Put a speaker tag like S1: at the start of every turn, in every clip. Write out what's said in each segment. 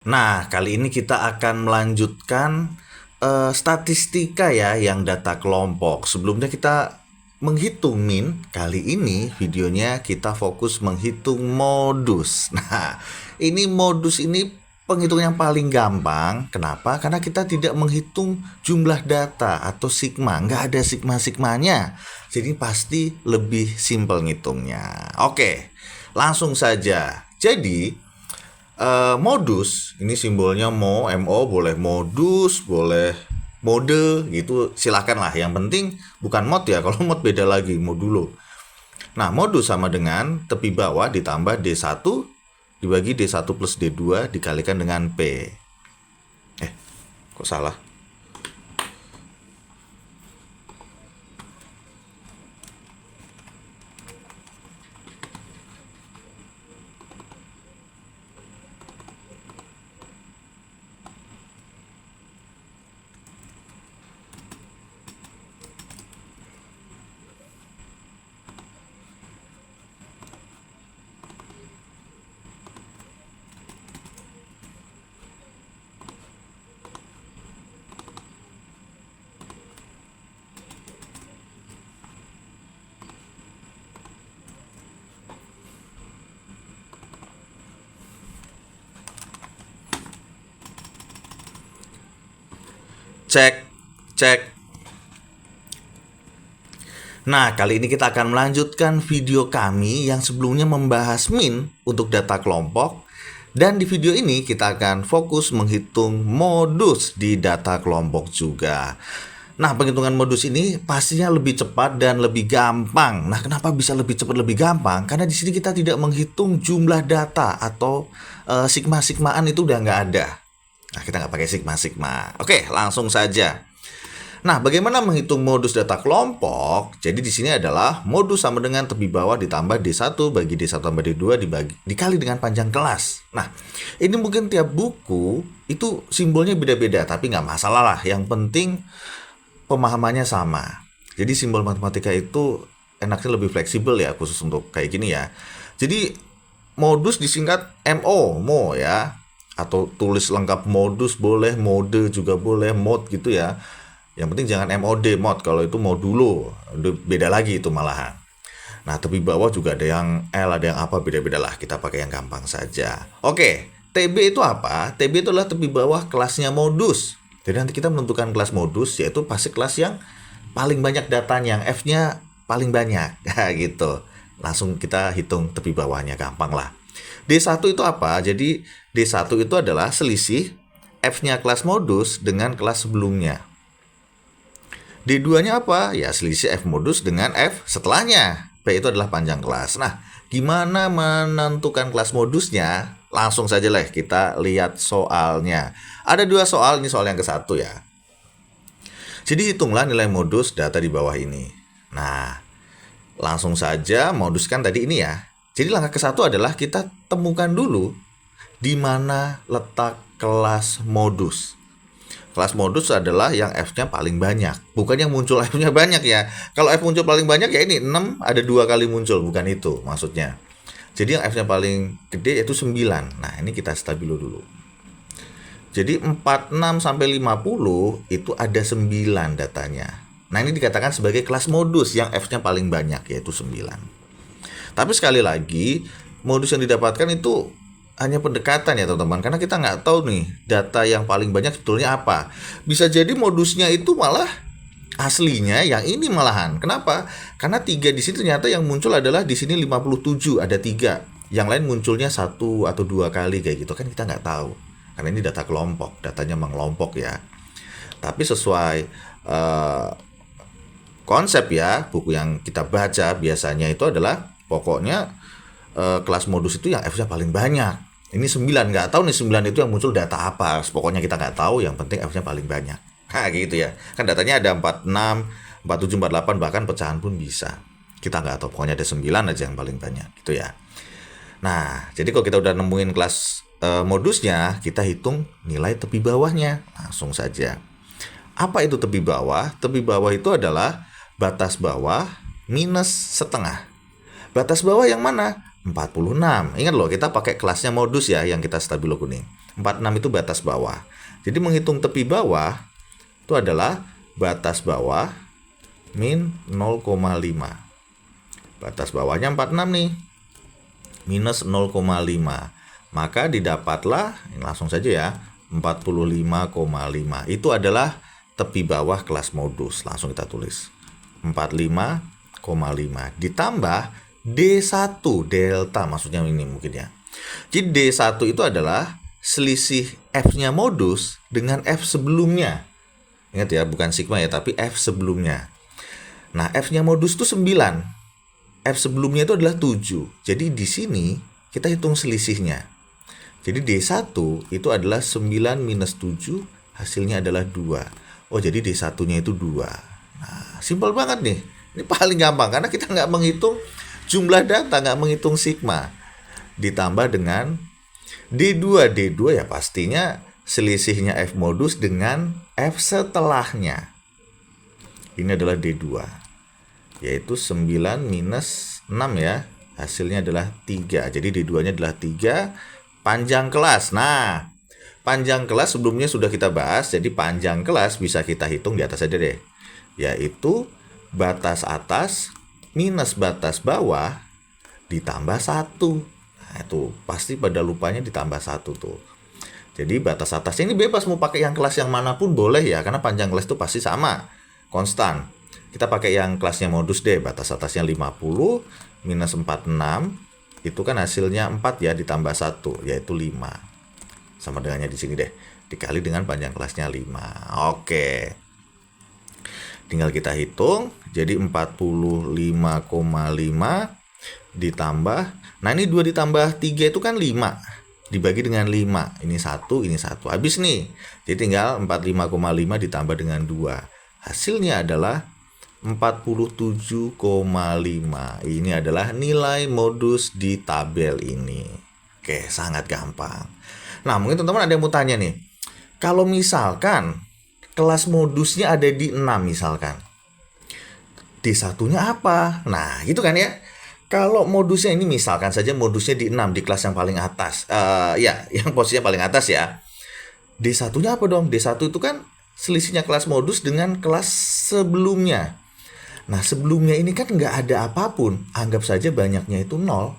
S1: Nah, kali ini kita akan melanjutkan statistika ya yang data kelompok. Sebelumnya kita menghitung min, kali ini videonya kita fokus menghitung modus. Nah, ini modus ini penghitungan yang paling gampang. Kenapa? Karena kita tidak menghitung jumlah data atau sigma. Nggak ada sigma-sigmanya. Jadi pasti lebih simpel ngitungnya. Oke, langsung saja. Jadi modus ini simbolnya mo boleh modus boleh mode gitu, silakan lah, yang penting bukan mod ya. Kalau mod beda lagi, modulo. Nah, modus sama dengan tepi bawah ditambah D1 dibagi D1 plus D2 dikalikan dengan P. Kok salah? Cek, cek. Nah, kali ini kita akan melanjutkan video kami yang sebelumnya membahas min untuk data kelompok. Dan di video ini kita akan fokus menghitung modus di data kelompok juga. Nah, penghitungan modus ini pastinya lebih cepat dan lebih gampang. Nah, kenapa bisa lebih cepat, lebih gampang? Karena di sini kita tidak menghitung jumlah data atau sigma-sigmaan itu udah nggak ada. Nah, kita nggak pakai sigma-sigma. Oke, langsung saja. Nah, bagaimana menghitung modus data kelompok? Jadi di sini adalah modus sama dengan tepi bawah ditambah D1 bagi D1 tambah D2 dikali dengan panjang kelas. Nah, ini mungkin tiap buku itu simbolnya beda-beda, tapi nggak masalah lah. Yang penting pemahamannya sama. Jadi simbol matematika itu enaknya lebih fleksibel ya, khusus untuk kayak gini ya. Jadi modus disingkat mo ya. Atau tulis lengkap modus boleh, mode juga boleh, mod gitu ya. Yang penting jangan mod, kalau itu modulo, beda lagi itu malahan. Nah, tepi bawah juga ada yang L, ada yang apa, beda-beda lah. Kita pakai yang gampang saja. Oke, TB itu apa? TB itu adalah tepi bawah kelasnya modus. Jadi nanti kita menentukan kelas modus, yaitu pasti kelas yang paling banyak datanya, yang F-nya paling banyak. Gitu. Langsung kita hitung tepi bawahnya, gampang lah. D1 itu apa? Jadi D1 itu adalah selisih F-nya kelas modus dengan kelas sebelumnya. D2-nya apa? Ya selisih F modus dengan F setelahnya. P itu adalah panjang kelas. Nah, gimana menentukan kelas modusnya? Langsung saja lah kita lihat soalnya. Ada 2 soal, ini soal yang ke-1 ya. Jadi hitunglah nilai modus data di bawah ini. Nah, langsung saja moduskan tadi ini ya. Jadi langkah ke-1 adalah kita temukan dulu di mana letak kelas modus. Kelas modus adalah yang F-nya paling banyak, bukan yang muncul F-nya banyak ya. Kalau F muncul paling banyak ya ini 6 ada 2 kali muncul, bukan itu maksudnya. Jadi yang F-nya paling gede yaitu 9. Nah, ini kita stabilo dulu. Jadi 46 sampai 50 itu ada 9 datanya. Nah, ini dikatakan sebagai kelas modus yang F-nya paling banyak yaitu 9. Tapi sekali lagi, modus yang didapatkan itu hanya pendekatan ya teman-teman, karena kita nggak tahu nih data yang paling banyak sebetulnya apa. Bisa jadi modusnya itu malah aslinya yang ini malahan. Kenapa? Karena 3 di sini ternyata yang muncul adalah di sini 57, ada 3. Yang lain munculnya 1 atau 2 kali kayak gitu kan, kita nggak tahu. Karena ini data kelompok, datanya mengelompok ya. Tapi sesuai konsep ya, buku yang kita baca biasanya itu adalah pokoknya kelas modus itu yang F-nya paling banyak. Ini 9, nggak tahu nih 9 itu yang muncul data apa. Pokoknya kita nggak tahu, yang penting F-nya paling banyak. Nah, gitu ya. Kan datanya ada 46, 47, 48, bahkan pecahan pun bisa. Kita nggak tahu, pokoknya ada 9 aja yang paling banyak, gitu ya. Nah, jadi kalau kita udah nemuin kelas modusnya, kita hitung nilai tepi bawahnya. Langsung saja. Apa itu tepi bawah? Tepi bawah itu adalah batas bawah minus setengah. Batas bawah yang mana? 46. Ingat loh, kita pakai kelasnya modus ya, yang kita stabilo kuning. 46 itu batas bawah. Jadi menghitung tepi bawah itu adalah batas bawah min 0,5. Batas bawahnya 46 nih. Minus 0,5. Maka didapatlah, langsung saja ya, 45,5. Itu adalah tepi bawah kelas modus. Langsung kita tulis. 45,5 ditambah D1 delta, maksudnya ini mungkin ya. Jadi D1 itu adalah selisih F-nya modus dengan F sebelumnya. Ingat ya, bukan sigma ya, tapi F sebelumnya. Nah, F-nya modus itu 9. F sebelumnya itu adalah 7. Jadi di sini kita hitung selisihnya. Jadi D1 itu adalah 9 minus 7, hasilnya adalah 2. Oh, jadi D1-nya itu 2. Nah, simpel banget nih. Ini paling gampang karena kita nggak menghitung jumlah data, nggak menghitung sigma. Ditambah dengan D2. D2 ya pastinya selisihnya F modus dengan F setelahnya. Ini adalah D2. Yaitu 9 minus 6 ya. Hasilnya adalah 3. Jadi D2-nya adalah 3. Panjang kelas. Nah, panjang kelas sebelumnya sudah kita bahas. Jadi panjang kelas bisa kita hitung di atas aja deh. Yaitu batas atas minus batas bawah ditambah 1. Nah, itu pasti pada lupanya ditambah 1 tuh. Jadi batas atasnya ini bebas mau pakai yang kelas yang manapun boleh ya, karena panjang kelas itu pasti sama, konstan. Kita pakai yang kelasnya modus deh, batas atasnya 50 minus 46, itu kan hasilnya 4 ya, ditambah 1 yaitu 5. Sama dengannya di sini deh, dikali dengan panjang kelasnya 5. Oke. Tinggal kita hitung, jadi 45,5 ditambah, nah ini 2 ditambah 3 itu kan 5, dibagi dengan 5, ini 1, ini 1, habis nih. Jadi tinggal 45,5 ditambah dengan 2, hasilnya adalah 47,5. Ini adalah nilai modus di tabel ini. Oke, sangat gampang. Nah, mungkin teman-teman ada yang mau tanya nih, kalau misalkan kelas modusnya ada di 6 misalkan, D1-nya apa? Nah, gitu kan ya. Kalau modusnya ini misalkan saja modusnya di 6 di kelas yang paling atas. Ya, yang posisinya paling atas ya. D1-nya apa dong? D1 itu kan selisihnya kelas modus dengan kelas sebelumnya. Nah, sebelumnya ini kan nggak ada apapun. Anggap saja banyaknya itu 0.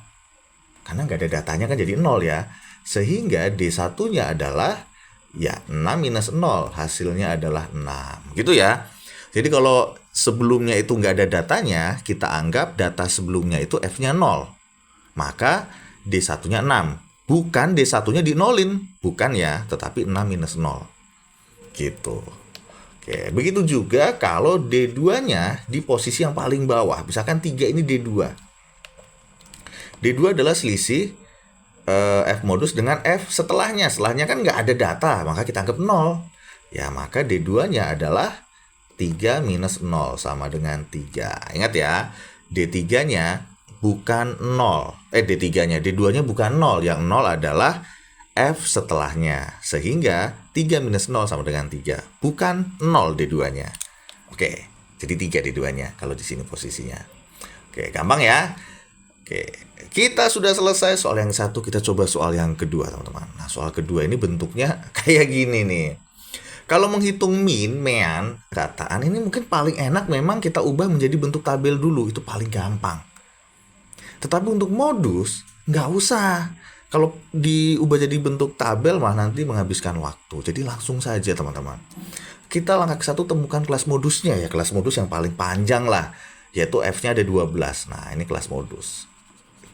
S1: Karena nggak ada datanya kan jadi 0 ya. Sehingga D1-nya adalah ya 6 minus 0, hasilnya adalah 6. Gitu ya. Jadi kalau sebelumnya itu nggak ada datanya, kita anggap data sebelumnya itu F-nya 0. Maka D1-nya 6. Bukan D1-nya dinolin. Bukan ya, tetapi 6 minus 0. Gitu. Oke, begitu juga kalau D2-nya di posisi yang paling bawah. Misalkan 3 ini D2. D2 adalah selisih F modus dengan F setelahnya. Setelahnya kan nggak ada data, maka kita anggap 0. Ya, maka D2-nya adalah 3 minus 0 sama dengan 3. Ingat ya, D3-nya bukan 0. D3-nya, D2-nya bukan 0. Yang 0 adalah F setelahnya. Sehingga 3 minus 0 sama dengan 3. Bukan 0 D2-nya. Oke, jadi 3 D2-nya kalau di sini posisinya. Oke, gampang ya. Oke, kita sudah selesai soal yang satu. Kita coba soal yang kedua, teman-teman. Nah, soal kedua ini bentuknya kayak gini nih. Kalau menghitung mean, kataan ini mungkin paling enak memang kita ubah menjadi bentuk tabel dulu. Itu paling gampang. Tetapi untuk modus, nggak usah. Kalau diubah jadi bentuk tabel malah nanti menghabiskan waktu. Jadi langsung saja teman-teman. Kita langkah ke 1 temukan kelas modusnya ya. Kelas modus yang paling panjang lah. Yaitu F-nya ada 12. Nah, ini kelas modus.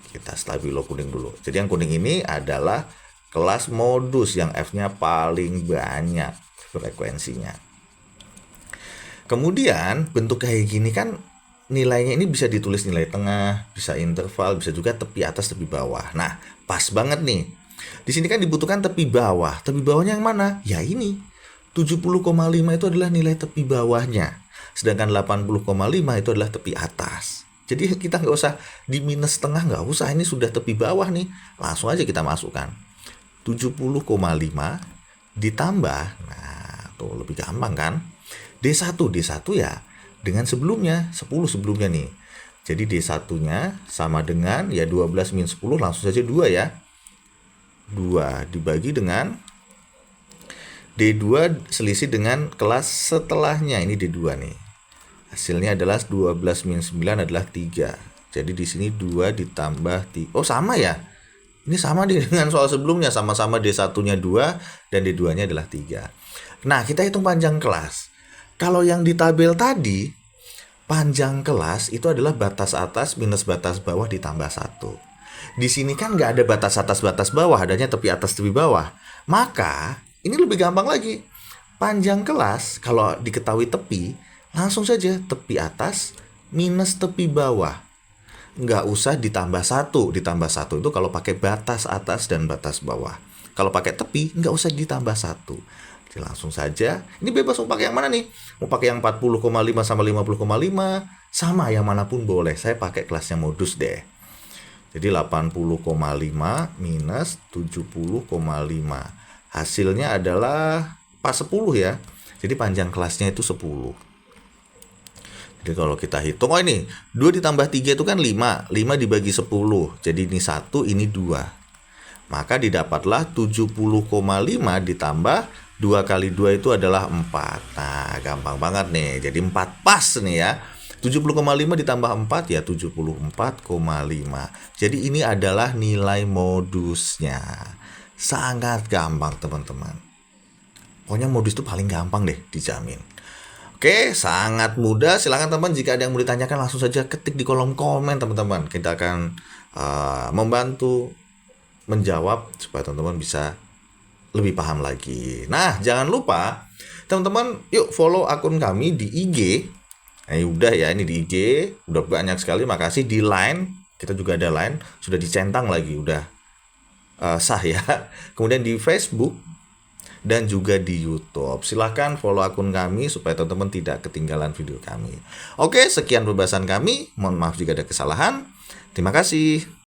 S1: Kita stabilo kuning dulu. Jadi yang kuning ini adalah kelas modus yang F-nya paling banyak frekuensinya. Kemudian bentuk kayak gini kan nilainya ini bisa ditulis nilai tengah, bisa interval, bisa juga tepi atas, tepi bawah. Nah, pas banget nih. Di sini kan dibutuhkan tepi bawah. Tepi bawahnya yang mana? Ya ini. 70,5 itu adalah nilai tepi bawahnya. Sedangkan 80,5 itu adalah tepi atas. Jadi kita nggak usah di minus setengah, nggak usah. Ini sudah tepi bawah nih. Langsung aja kita masukkan. 70,5 ditambah. Nah, tuh lebih gampang kan? D1 ya. Dengan sebelumnya, 10 sebelumnya nih. Jadi D1-nya sama dengan ya 12 min 10, langsung saja 2 ya. 2 dibagi dengan D2 selisih dengan kelas setelahnya. Ini D2 nih. Hasilnya adalah 12 min 9 adalah 3. Jadi di sini 2 ditambah 3. Oh, sama ya? Ini sama dengan soal sebelumnya. Sama-sama D1-nya 2 dan D2-nya adalah 3. Nah, kita hitung panjang kelas. Kalau yang di tabel tadi, panjang kelas itu adalah batas atas minus batas bawah ditambah 1. Di sini kan nggak ada batas atas batas bawah, adanya tepi atas tepi bawah. Maka ini lebih gampang lagi. Panjang kelas kalau diketahui tepi, langsung saja tepi atas minus tepi bawah. Nggak usah ditambah 1. Ditambah 1 itu kalau pakai batas atas dan batas bawah. Kalau pakai tepi, nggak usah ditambah 1. Jadi langsung saja. Ini bebas mau pakai yang mana nih? Mau pakai yang 40,5 sama 50,5, sama yang manapun boleh. Saya pakai kelasnya modus deh. Jadi 80,5 minus 70,5. Hasilnya adalah pas 10 ya. Jadi panjang kelasnya itu 10. Jadi kalau kita hitung, oh ini 2 ditambah 3 itu kan 5. 5 dibagi 10. Jadi ini 1, ini 2. Maka didapatlah 70,5 ditambah 2 kali 2 itu adalah 4. Nah, gampang banget nih. Jadi 4 pas nih ya. 70,5 ditambah 4 ya 74,5. Jadi ini adalah nilai modusnya. Sangat gampang teman-teman. Pokoknya modus itu paling gampang deh, dijamin. Oke, sangat mudah. Silakan teman, jika ada yang mau ditanyakan langsung saja ketik di kolom komen teman-teman. Kita akan membantu menjawab supaya teman-teman bisa lebih paham lagi. Nah, jangan lupa teman-teman, yuk follow akun kami di IG. Nah, udah ya, ini di IG udah banyak sekali. Makasih. Di Line, kita juga ada Line, sudah dicentang lagi, udah sah ya. Kemudian di Facebook dan juga di YouTube. Silahkan follow akun kami supaya teman-teman tidak ketinggalan video kami. Oke, sekian pembahasan kami. Mohon maaf jika ada kesalahan. Terima kasih.